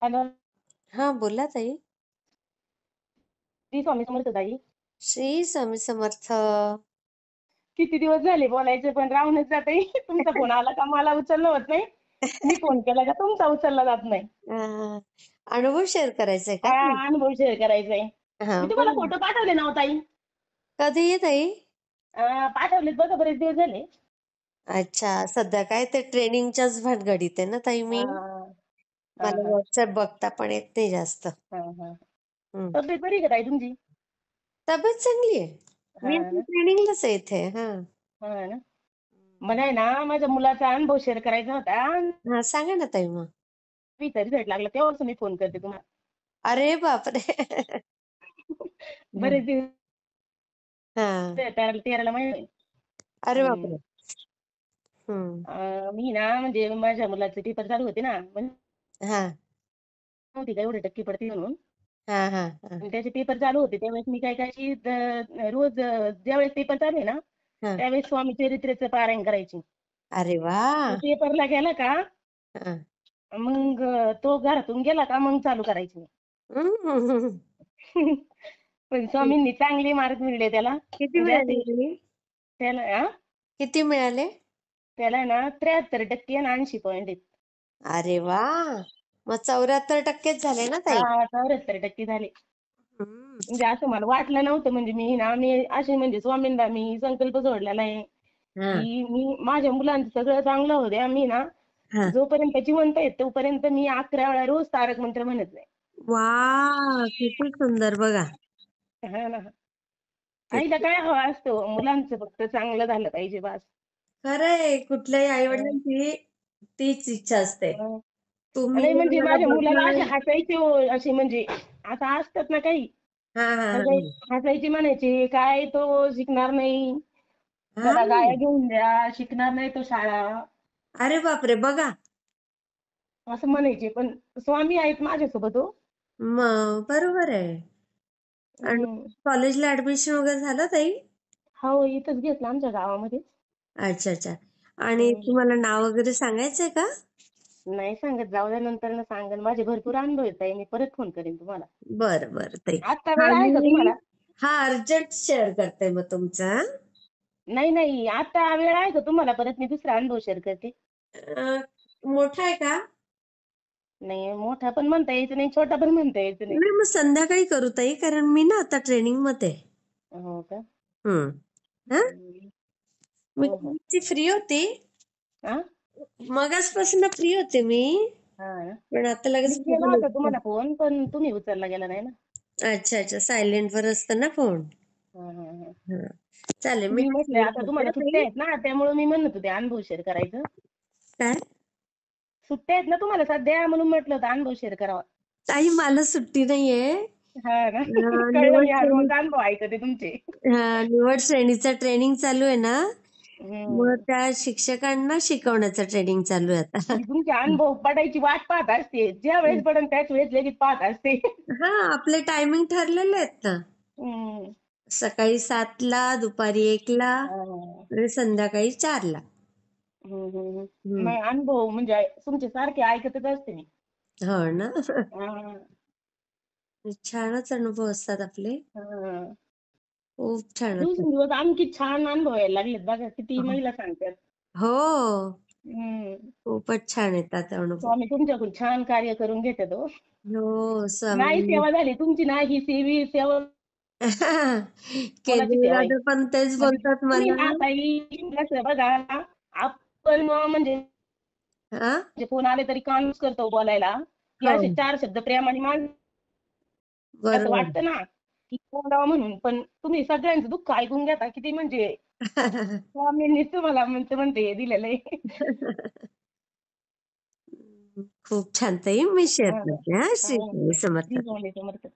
Hello. हा बोला ताई. श्री स्वामी समर्थ ताई. श्री स्वामी समर्थ. किती दिवस झाले बोलायचे पण राहूनच जाते. तुमचा फोन आला का मला उचलणं होत नाही. मी फोन केला का तुमचा उचलला जात नाही. अं, अनुभव शेअर करायचा आहे का ताई? अनुभव शेअर करायचा आहे. हा मी तुम्हाला बोला. फोटो पाठवले ना हो ताई. कधी आहे ताई? पाठवलेत बघा, बरेच दिवस झाले. अच्छा, सध्या काय ते ट्रेनिंगच्याच भानगडीत आहे ना ताई हा मी. हा मला हा व्हॉट्सअप बघता पण येत नाही जास्त. हा हा. हम्म. तब्येत बरी आहे का ताई तुमची? तब्येत चांगली आहे. हा मी ना. ट्रेनिंगलाच आहे इथे. हा हा ना. मला आहे ना माझ्या मुलाचा अनुभव शेअर करायचा होता. हा सांगा ना ताई मग. मी तरी भेट लागला तेव्हाच मी फोन करते तुम्हाला. अरे बापरे. बरेच दिवस हा. 13 महिने. अरे हम्म. बापरे. हम्म. मी ना म्हणजे माझ्या मुलाचे पेपर चालू होते ना, म्हणजे हा नव्हती का एवढे टक्के पडतील म्हणून. हा हा हा आणि त्याचे पेपर चालू होते त्यावेळेस मी काय करायची, रोज ज्यावेळेस पेपर चालू आहे ना हा. त्यावेळेस स्वामी चरित्रेचं पारायण करायची. अरे वा. तो पेपरला गेला का हा. मग तो घरातून गेला का मग चालू करायची. हम्म. पण स्वामींनी चांगले मार्क मिळले त्याला. किती म्हणजे मिळाले असे ताई? त्याला किती मिळाले? त्याला ना 73% आणि 80 पॉईंट आहेत. अरे वा. मग 74% झाले ना ताई? 74% झाले. हम्म. म्हणजे असं मला वाटलं नव्हतं, म्हणजे मी असे म्हणजे स्वामींना मी संकल्प सोडलेला आहे हा की मी माझ्या मुलांचं सगळं चांगलं होऊ द्या. मी ना हा. जोपर्यंत जिवंत आहे तोपर्यंत मी 11 वेळा रोज तारक मंत्र म्हणत नाही. वा, किती सुंदर बघा. हा ना. आईला किती काय हवं असतं, मुलांचं फक्त चांगलं झालं पाहिजे बस. खरंय. कुठल्याही आई हं. वडिलांची तीच इच्छा असते. हं. तुम्ही नाही म्हणजे मला माझ्या मुलाला असे बघाल. हसायचे हो, असे म्हणजे आता असतात ना काही हा हा हसायची म्हणायची काय तो शिकणार नाही, हा त्याला हा. गाया घेऊन द्या, शिकणार नाही तो शाळा, अरे बापरे बघा. असं म्हणायचे. पण स्वामी आहेत माझ्यासोबत हो. मग बरोबर आहे. आणि हं. कॉलेजला ऍडमिशन वगैरे झालं ताई? हो, इथंच घेतलं आमच्या गावामध्ये. अच्छा अच्छा. आणि हं. तुम्हाला नाव वगैरे सांगायचंय का? नाही सांगत, जाऊ द्या नंतर सांगेन. माझे भरपूर अनुभव येत आहे. मी परत फोन करेन तुम्हाला. बरं बरं ताई. आत्ता हा वेळ आहे का मी तुम्हाला? अर्जंट शेअर करते मग तुमचा. नाही नाही, आता वेळ आहे का तुम्हाला? परत मी दुसरा अनुभव शेअर करते. मोठा आहे का? नाही, मोठा पण म्हणता यायचं नाही, छोटा पण म्हणता यायचं नाही. नाही मग संध्याकाळी करू ताई, कारण मी ना आता ट्रेनिंग मध्ये आहे. हो का? हा हं. मी हो हो. कधीची फ्री होती. हा मगाचपासून फ्री होते मी. हा ना. पण आता मी लगेच केला मोबाईल होता तुम्हाला फोन, पण तुम्ही उचलला गेला नाही ना. अच्छा अच्छा, सायलेंट वर असतं ना फोन. हा हा हा. हा चालेल, मी मी म्हटलं शेअर आता करते तुम्हाला हा सुट्ट्या ताई. आहेत ना, त्यामुळे मी म्हणत होते अनुभव शेअर करायचं. काय सुट्ट्या आहेत ना तुम्हाला सध्या, म्हणून म्हटलं होतं अनुभव शेअर करावा. ताई, मला सुट्टी नाहीये. हा ना. कळलं, निवड मी हा श्रेणी रोज अनुभव ऐकते तुमचे. निवड श्रेणीचा ट्रेनिंग चालू आहे ना. मग हम्म. त्या शिक्षकांना शिकवण्याचं ट्रेनिंग चालू आहे आता. मी तुमचे अनुभव पडायची वाट पाहत असते, ज्या वेळेस पडन त्याच वेळेस लगेच पाहत असते. हा, आपले टायमिंग ठरलेले आहेत ना. हम्म. सकाळी 7ला, दुपारी 1ला हा. आणि संध्याकाळी 4ला. नाही, अनुभव म्हणजे तुमचे सारखे ऐकतच असते मी. हो ना. हा. छानच अनुभव असतात आपले. हा. खूप छान असतात. दिवसेंदिवस आणखी छान अनुभव यायला लागलेत बघा, किती महिला सांगतात. हो, हम्म. खूपच छान येतात अनुभव. स्वामी तुमच्याकडून छान कार्य करून घेतात हो. हो नाही स्वामी. सेवा झाली तुमची, नाही सेवी सेवा, मोलाची केजरी सेवा आहे. दादा पण तेच म्हणजे बोलतात तुम्ही मला. ना ताई, कसं बघा, आपण म्हणजे हा फोन आले तरी कानच करतो बोलायला, की हो असे 4 शब्द प्रेमाने असं बरोबर. वाटतं ना की बोलावं म्हणून. पण तुम्ही सगळ्यांचं दुःख ऐकून घेता, किती म्हणजे स्वामींनीच तुम्हाला म्हणते हे दिलेलं आहे. खूप छान ताई, मी शेअर हा. करते. हा, श्री हा. स्वामी समर्थ. श्री स्वामी समर्थ.